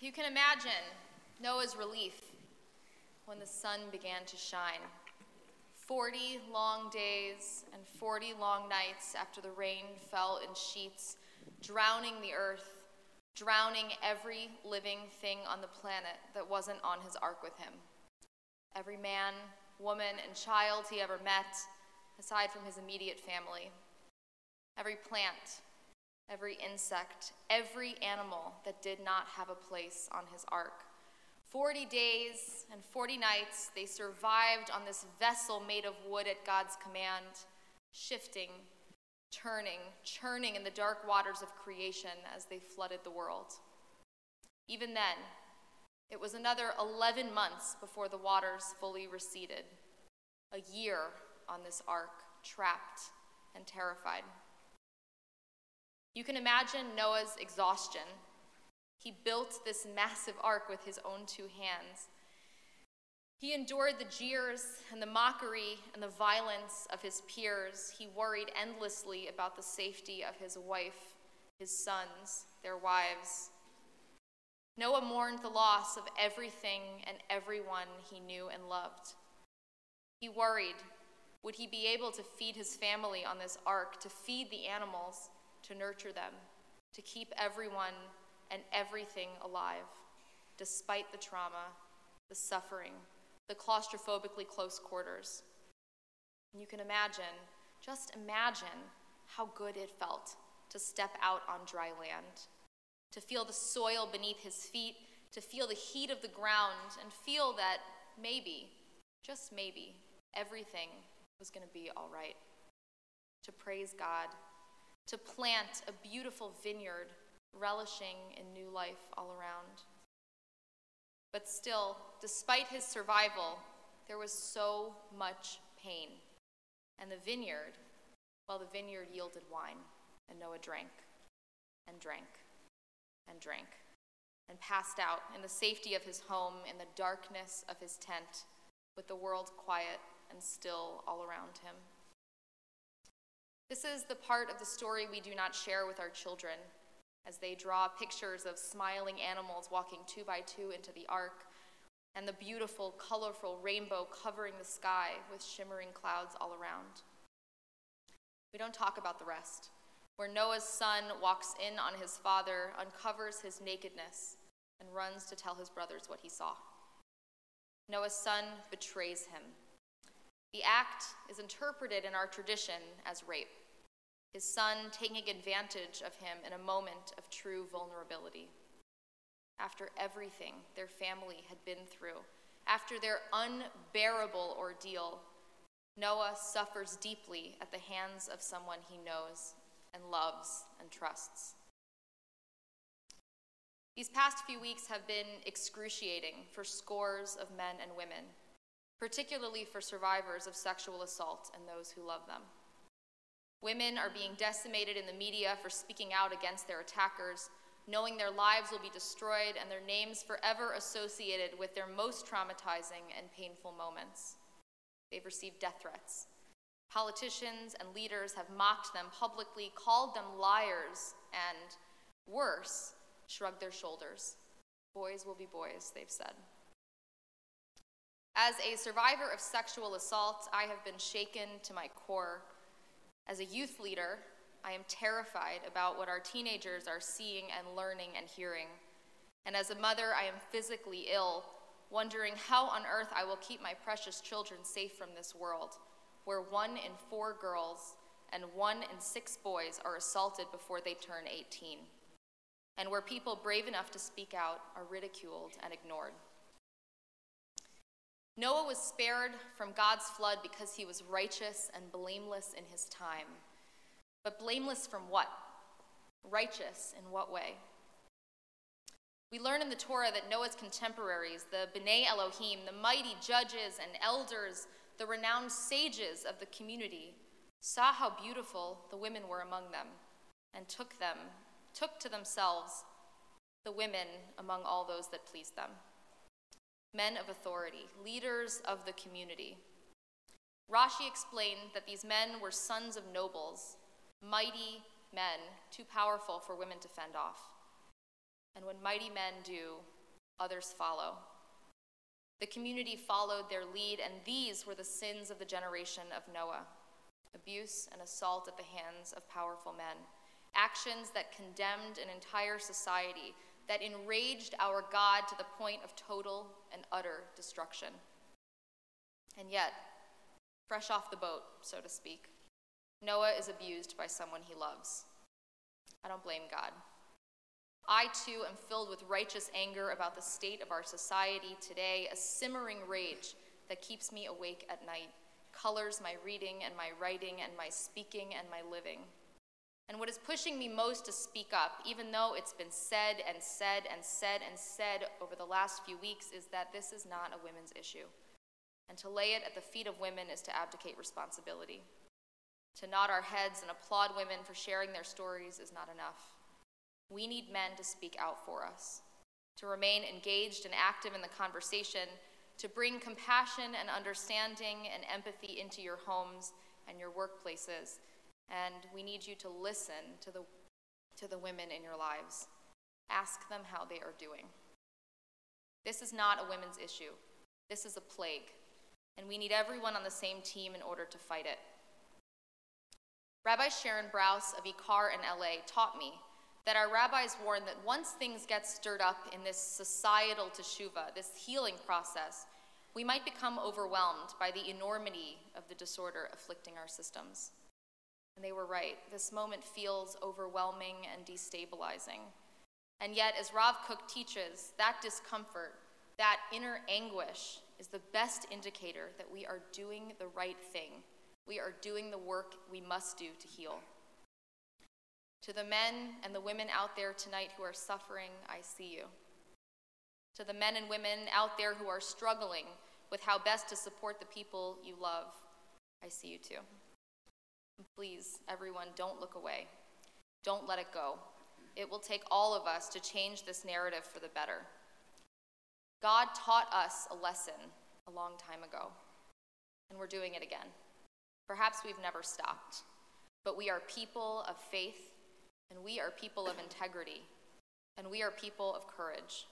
You can imagine Noah's relief when the sun began to shine. 40 long days and 40 long nights after the rain fell in sheets, drowning the earth, drowning every living thing on the planet that wasn't on his ark with him. Every man, woman, and child he ever met, aside from his immediate family. Every plant, every insect, every animal that did not have a place on his ark. 40 days and 40 nights they survived on this vessel made of wood at God's command, shifting, turning, churning in the dark waters of creation as they flooded the world. Even then, it was another 11 months before the waters fully receded. A year on this ark, trapped and terrified. You can imagine Noah's exhaustion. He built this massive ark with his own two hands. He endured the jeers and the mockery and the violence of his peers. He worried endlessly about the safety of his wife, his sons, their wives. Noah mourned the loss of everything and everyone he knew and loved. He worried, would he be able to feed his family on this ark, to feed the animals, to nurture them, to keep everyone and everything alive, despite the trauma, the suffering, the claustrophobically close quarters. And you can imagine, just imagine how good it felt to step out on dry land, to feel the soil beneath his feet, to feel the heat of the ground, and feel that maybe, just maybe, everything was going to be all right. To praise God, to plant a beautiful vineyard, relishing in new life all around. But still, despite his survival, there was so much pain. And the vineyard, well, the vineyard yielded wine, and Noah drank, and drank, and drank, and passed out in the safety of his home, in the darkness of his tent, with the world quiet and still all around him. This is the part of the story we do not share with our children, as they draw pictures of smiling animals walking 2 by 2 into the ark, and the beautiful, colorful rainbow covering the sky with shimmering clouds all around. We don't talk about the rest, where Noah's son walks in on his father, uncovers his nakedness, and runs to tell his brothers what he saw. Noah's son betrays him. The act is interpreted in our tradition as rape, his son taking advantage of him in a moment of true vulnerability. After everything their family had been through, after their unbearable ordeal, Noah suffers deeply at the hands of someone he knows and loves and trusts. These past few weeks have been excruciating for scores of men and women, particularly for survivors of sexual assault and those who love them. Women are being decimated in the media for speaking out against their attackers, knowing their lives will be destroyed and their names forever associated with their most traumatizing and painful moments. They've received death threats. Politicians and leaders have mocked them publicly, called them liars, and, worse, shrugged their shoulders. Boys will be boys, they've said. As a survivor of sexual assault, I have been shaken to my core. As a youth leader, I am terrified about what our teenagers are seeing and learning and hearing. And as a mother, I am physically ill, wondering how on earth I will keep my precious children safe from this world, where 1 in 4 girls and 1 in 6 boys are assaulted before they turn 18, and where people brave enough to speak out are ridiculed and ignored. Noah was spared from God's flood because he was righteous and blameless in his time. But blameless from what? Righteous in what way? We learn in the Torah that Noah's contemporaries, the B'nai Elohim, the mighty judges and elders, the renowned sages of the community, saw how beautiful the women were among them and took to themselves the women among all those that pleased them. Men of authority, leaders of the community. Rashi explained that these men were sons of nobles, mighty men, too powerful for women to fend off. And when mighty men do, Others follow. The community followed their lead, and these were the sins of the generation of Noah: abuse and assault at the hands of powerful men, actions that condemned an entire society, that enraged our God to the point of total and utter destruction. And yet, fresh off the boat, so to speak, Noah is abused by someone he loves. I don't blame God. I, too, am filled with righteous anger about the state of our society today, a simmering rage that keeps me awake at night, colors my reading and my writing and my speaking and my living. And what is pushing me most to speak up, even though it's been said and said and said and said over the last few weeks, is that this is not a women's issue. And to lay it at the feet of women is to abdicate responsibility. To nod our heads and applaud women for sharing their stories is not enough. We need men to speak out for us, to remain engaged and active in the conversation, to bring compassion and understanding and empathy into your homes and your workplaces. And we need you to listen to the women in your lives. Ask them how they are doing. This is not a women's issue. This is a plague, and we need everyone on the same team in order to fight it. Rabbi Sharon Brous of Ikar in LA taught me that our rabbis warn that once things get stirred up in this societal teshuvah, this healing process, we might become overwhelmed by the enormity of the disorder afflicting our systems. And they were right. This moment feels overwhelming and destabilizing. And yet, as Rav Kook teaches, that discomfort, that inner anguish, is the best indicator that we are doing the right thing. We are doing the work we must do to heal. To the men and the women out there tonight who are suffering, I see you. To the men and women out there who are struggling with how best to support the people you love, I see you too. Please, everyone, don't look away. Don't let it go. It will take all of us to change this narrative for the better. God taught us a lesson a long time ago, and we're doing it again. Perhaps we've never stopped, but we are people of faith, and we are people of integrity, and we are people of courage,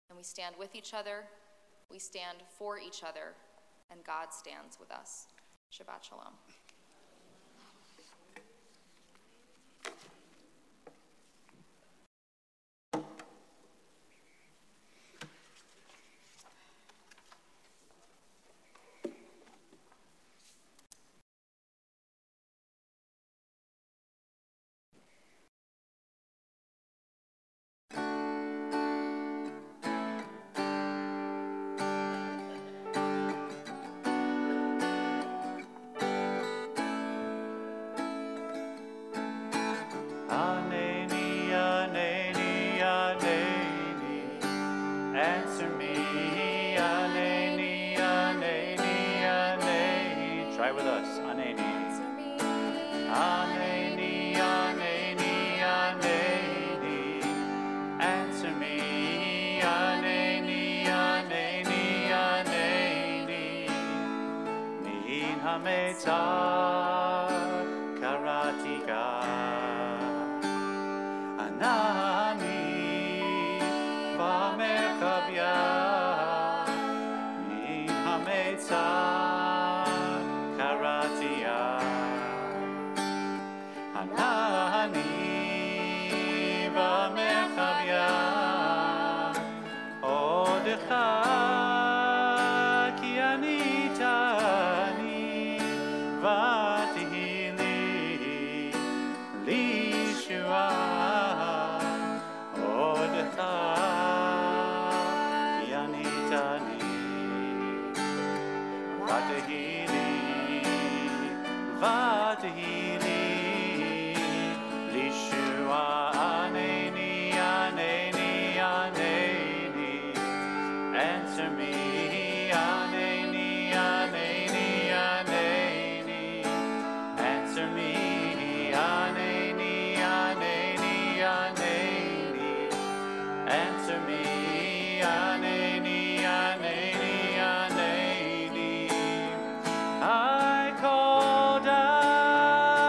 and we stand with each other, we stand for each other, and God stands with us. Shabbat Shalom. I called out.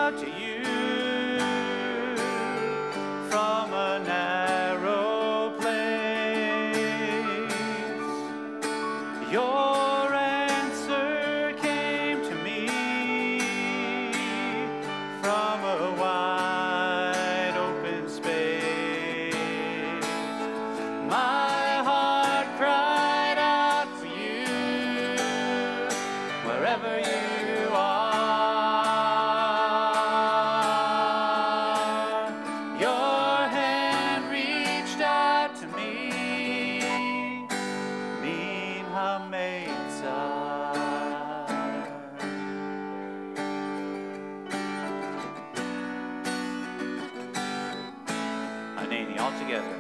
together.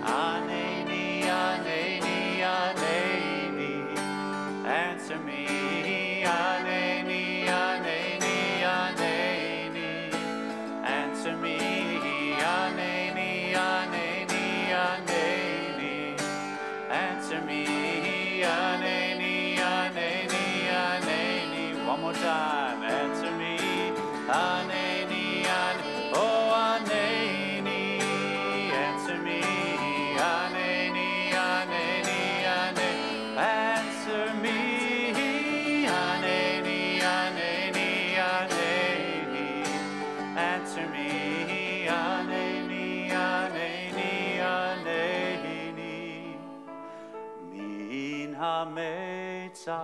Aneni, Aneni, Aneni, answer me. Aneni, Aneni, Aneni, answer me. Aneni, Aneni, Aneni, answer me. Aneni, Aneni, Aneni, one more time, answer me. Aneni, Aneni, oh Aneni, answer me. Aneni, Aneni, Aneni, answer me. Aneni, Aneni, Aneni, answer me. Aneni, Aneni, Aneni, min hametzah.